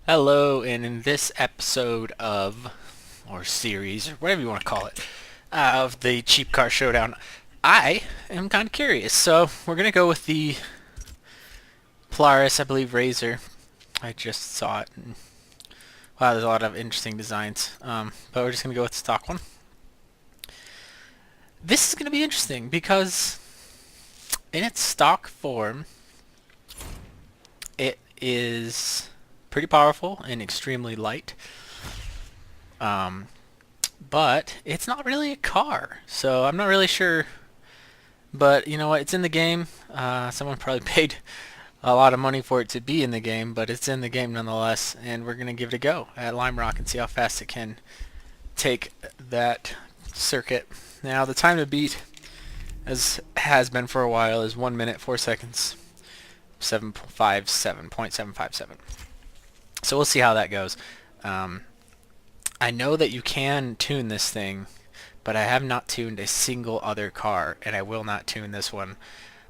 Hello, and in this episode of, or series, or whatever you want to call it, of the Cheap Car Showdown, I am kind of curious. So we're going to go with the Polaris, I believe, Razor. I just saw it. And, wow, there's a lot of interesting designs. But we're just going to go with the stock one. This is going to be interesting because in its stock form, it is pretty powerful and extremely light. But it's not really a car, so I'm not really sure. But you know what? It's in the game. Someone probably paid a lot of money for it to be in the game, but it's in the game nonetheless, and we're gonna give it a go at Lime Rock and see how fast it can take that circuit. Now, the time to beat, as has been for a while, is 1 minute 4 seconds, 757.757. So we'll see how that goes. I know that you can tune this thing, but I have not tuned a single other car, and I will not tune this one.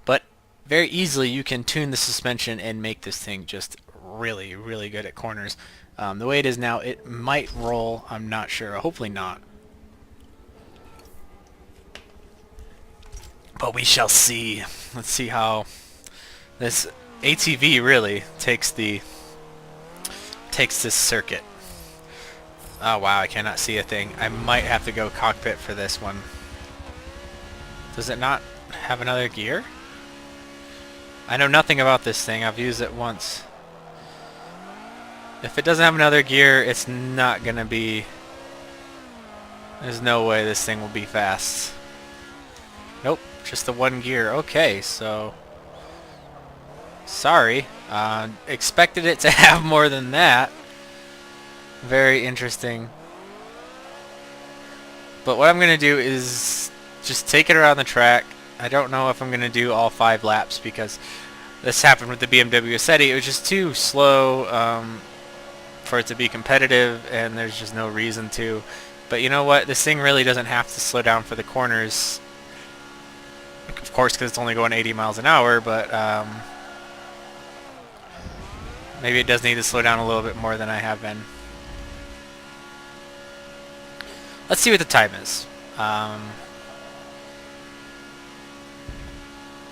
But very easily you can tune the suspension and make this thing just really, really good at corners. The way it is now, it might roll. I'm not sure. Hopefully not. But we shall see. Let's see how this ATV really takes this circuit. Oh wow, I cannot see a thing. I might have to go cockpit for this one. Does it not have another gear? I know nothing about this thing. I've used it once. If it doesn't have another gear, it's not gonna be... There's no way this thing will be fast. Nope, just the one gear. Okay, so... Sorry. Expected it to have more than that. Very interesting. But what I'm going to do is just take it around the track. I don't know if I'm going to do all 5 laps because this happened with the BMW Assetti. It was just too slow for it to be competitive, and there's just no reason to. But you know what? This thing really doesn't have to slow down for the corners. Of course, because it's only going 80 miles an hour, but maybe it does need to slow down a little bit more than I have been. Let's see what the time is.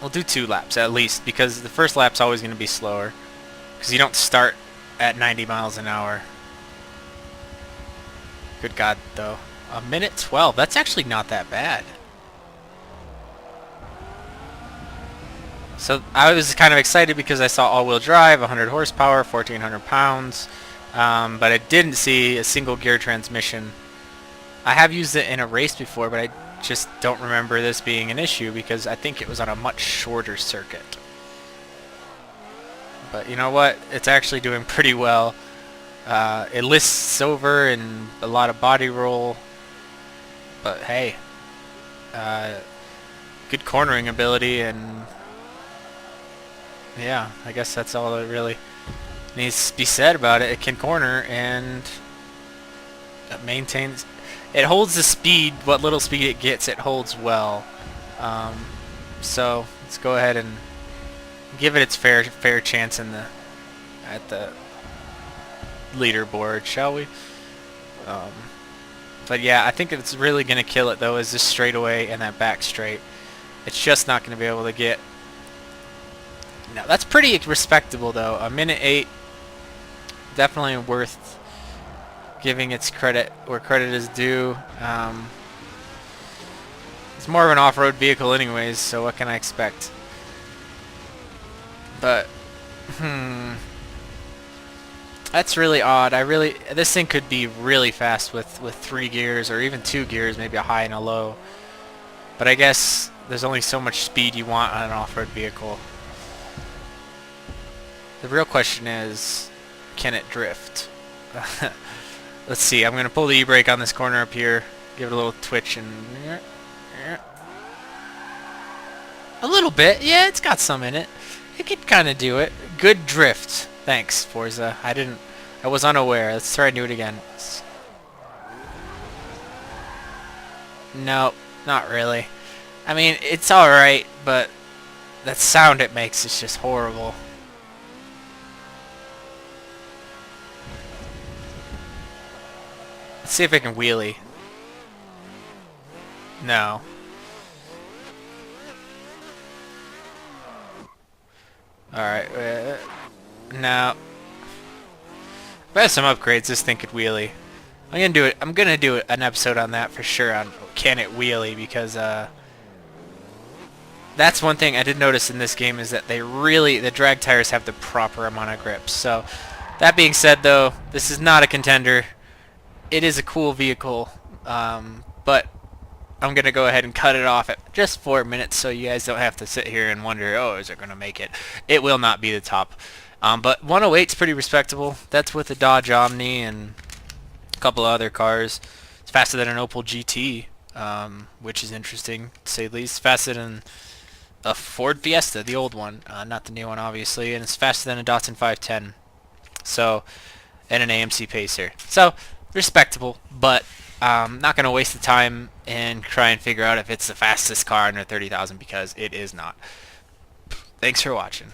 We'll do 2 laps at least, because the first lap's always going to be slower. Because you don't start at 90 miles an hour. Good God, though. 1:12. That's actually not that bad. So I was kind of excited because I saw all-wheel drive, 100 horsepower, 1,400 pounds. But I didn't see a single gear transmission. I have used it in a race before, but I just don't remember this being an issue because I think it was on a much shorter circuit. But you know what? It's actually doing pretty well. It lists over and a lot of body roll. But hey, good cornering ability, and yeah, I guess that's all that really needs to be said about it. It can corner, and it maintains... It holds the speed, what little speed it gets, it holds well. So let's go ahead and give it its fair chance in at the leaderboard, shall we? But yeah, I think it's really gonna kill it though is this straightaway and that back straight. It's just not gonna be able to get. No, that's pretty respectable though. 1:08, definitely worth giving its credit where credit is due. It's more of an off-road vehicle anyways, so what can I expect? But that's really odd. This thing could be really fast with 3 gears or even 2 gears, maybe a high and a low. But I guess there's only so much speed you want on an off-road vehicle. The real question is, can it drift? Let's see, I'm going to pull the e-brake on this corner up here, give it a little twitch, and... A little bit, yeah, it's got some in it. It could kind of do it. Good drift. Thanks, Forza. I was unaware. Let's try and do it again. No, not really. I mean, it's alright, but that sound it makes is just horrible. Let's see if I can wheelie. No. Alright, now if I have some upgrades, this thing could wheelie. I'm gonna do an episode on that for sure, on can it wheelie, because that's one thing I did notice in this game, is that the drag tires have the proper amount of grips. So that being said, though, this is not a contender. It is a cool vehicle, but I'm going to go ahead and cut it off at just 4 minutes so you guys don't have to sit here and wonder, oh, is it going to make it? It will not be the top. But 108 is pretty respectable. That's with a Dodge Omni and a couple of other cars. It's faster than an Opel GT, which is interesting, to say the least. Faster than a Ford Fiesta, the old one, not the new one, obviously. And it's faster than a Datsun 510. So, and an AMC Pacer. So, respectable, but not going to waste the time and try and figure out if it's the fastest car under 30,000, because it is not. Thanks for watching.